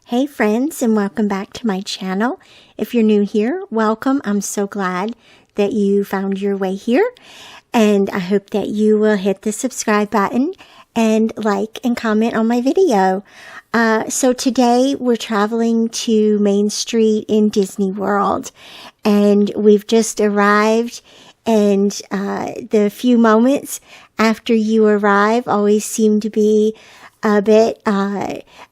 Hey friends, and welcome back to my channel. If you're new here, welcome. I'm so glad that you found your way here, and I hope that you will hit the subscribe button and like and comment on my video. So today we're traveling to Main Street in Disney World, and we've just arrived, and the few moments after you arrive always seem to be a bit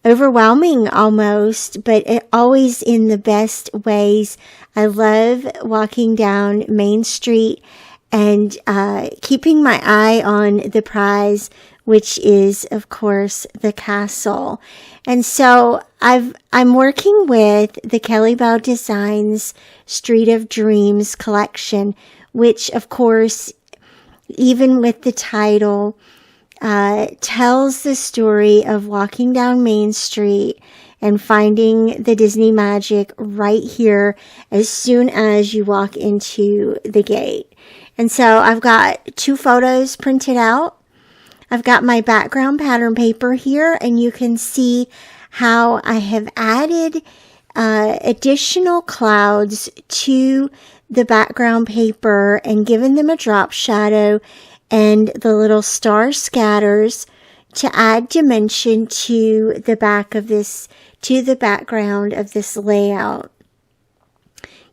overwhelming almost, but always in the best ways. I love walking down Main Street and keeping my eye on the prize, which is, of course, the castle. And so I'm working with the Kellybell Designs Street of Dreams collection, which, of course, even with the title, tells the story of walking down Main Street and finding the Disney magic right here as soon as you walk into the gate. And so I've got 2 photos printed out. I've got my background pattern paper here, and you can see how I have added additional clouds to the background paper and given them a drop shadow and the little star scatters to add dimension to the back of this, to the background of this layout.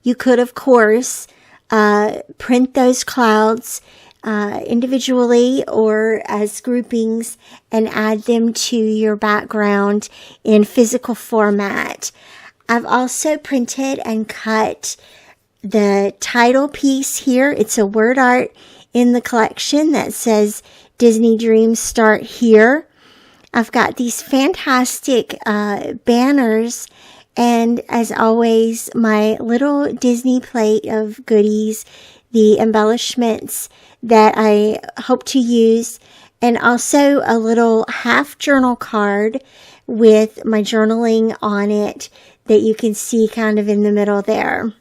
You could, of course, print those clouds individually or as groupings and add them to your background in physical format. I've also printed and cut the title piece here. It's a word art in the collection that says Disney Dreams Start Here. I've got these fantastic banners, and as always, my little Disney plate of goodies, the embellishments that I hope to use, and also a little half journal card with my journaling on it that you can see kind of in the middle there.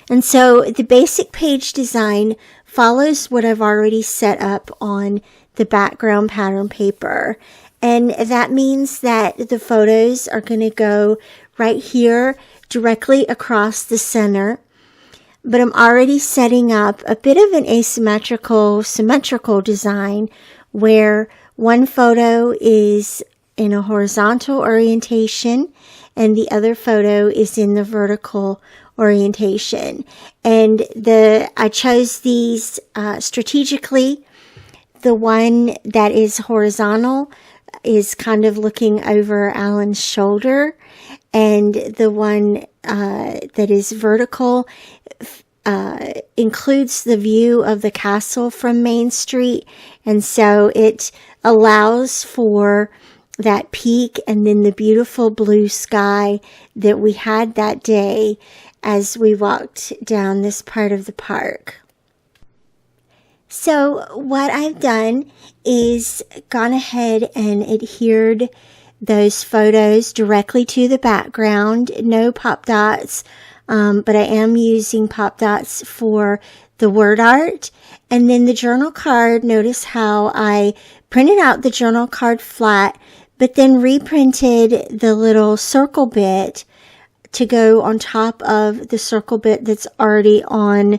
And so the basic page design follows what I've already set up on the background pattern paper. And that means that the photos are going to go right here directly across the center. But I'm already setting up a bit of an asymmetrical, symmetrical design where one photo is in a horizontal orientation and the other photo is in the vertical orientation. And I chose these strategically. The one that is horizontal is kind of looking over Alan's shoulder, and the one that is vertical includes the view of the castle from Main Street, and so it allows for that peak and then the beautiful blue sky that we had that day as we walked down this part of the park. So what I've done is gone ahead and adhered those photos directly to the background. No pop dots, but I am using pop dots for the word art. And then the journal card, notice how I printed out the journal card flat, but then reprinted the little circle bit to go on top of the circle bit that's already on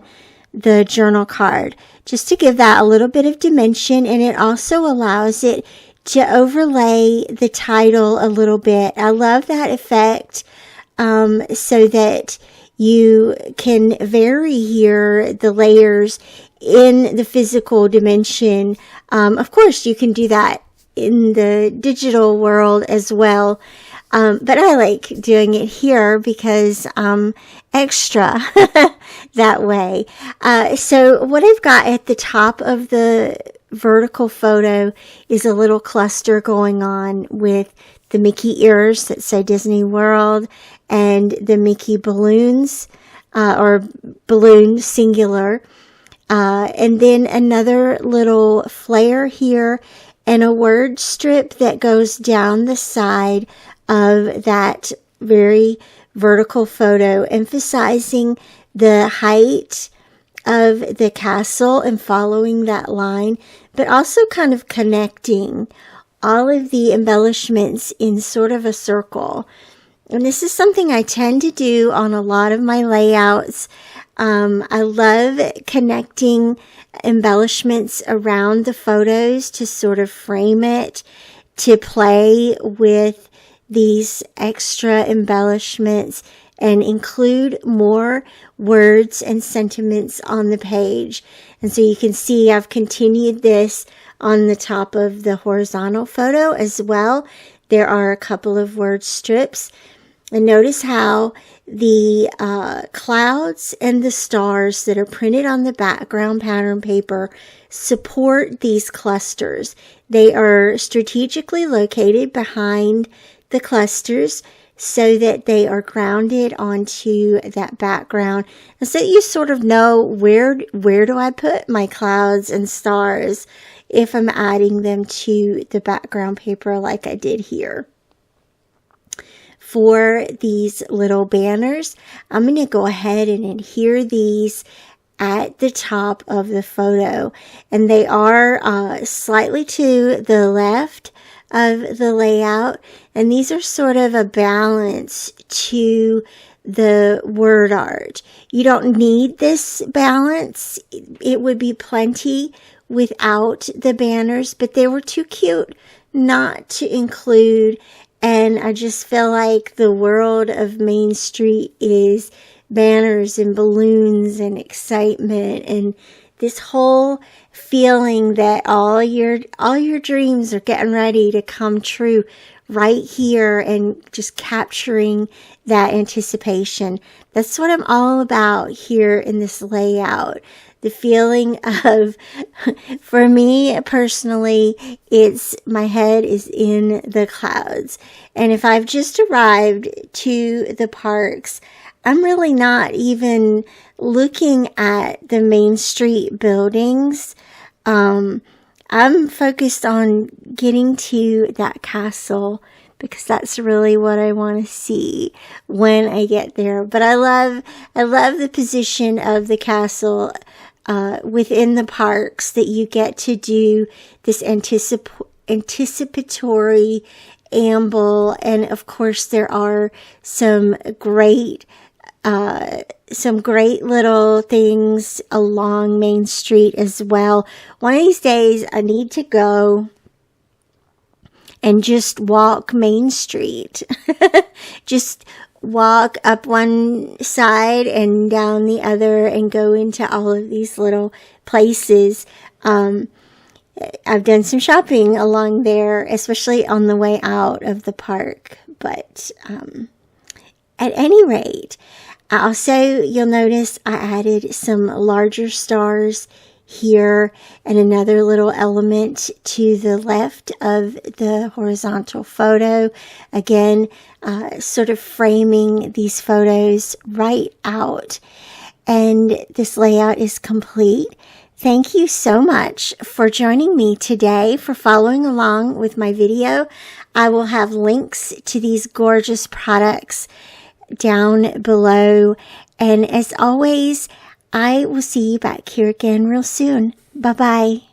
the journal card, just to give that a little bit of dimension. And it also allows it to overlay the title a little bit. I love that effect, so that you can vary here the layers in the physical dimension. Of course, you can do that in the digital world as well. But I like doing it here because I'm extra that way. So what I've got at the top of the vertical photo is a little cluster going on with the Mickey ears that say Disney World and the Mickey balloons, or balloon singular. And then another little flare here and a word strip that goes down the side of that very vertical photo, emphasizing the height of the castle and following that line, but also kind of connecting all of the embellishments in sort of a circle. And this is something I tend to do on a lot of my layouts. I love connecting embellishments around the photos to sort of frame it, to play with these extra embellishments and include more words and sentiments on the page. And so you can see I've continued this on the top of the horizontal photo as well. There are a couple of word strips. And notice how the clouds and the stars that are printed on the background pattern paper support these clusters. They are strategically located behind the clusters so that they are grounded onto that background. And so you sort of know where do I put my clouds and stars if I'm adding them to the background paper like I did here. For these little banners, I'm going to go ahead and adhere these at the top of the photo. And they are slightly to the left of the layout. And these are sort of a balance to the word art. You don't need this balance. It would be plenty without the banners, but they were too cute not to include. And I just feel like the world of Main Street is banners and balloons and excitement and this whole feeling that all your dreams are getting ready to come true right here, and just capturing that anticipation. That's what I'm all about here in this layout. The feeling of, for me personally, it's my head is in the clouds. And if I've just arrived to the parks, I'm really not even looking at the Main Street buildings. I'm focused on getting to that castle because that's really what I want to see when I get there. But I love the position of the castle within the parks, that you get to do this anticipatory amble. And of course there are some great little things along Main Street as well. One of these days I need to go and just walk Main Street. Just walk up one side and down the other and go into all of these little places. I've done some shopping along there, especially on the way out of the park. But at any rate, also you'll notice I added some larger stars here and another little element to the left of the horizontal photo. Again, sort of framing these photos right out. And this layout is complete. Thank you so much for joining me today, for following along with my video. I will have links to these gorgeous products down below. And as always, I will see you back here again real soon. Bye-bye.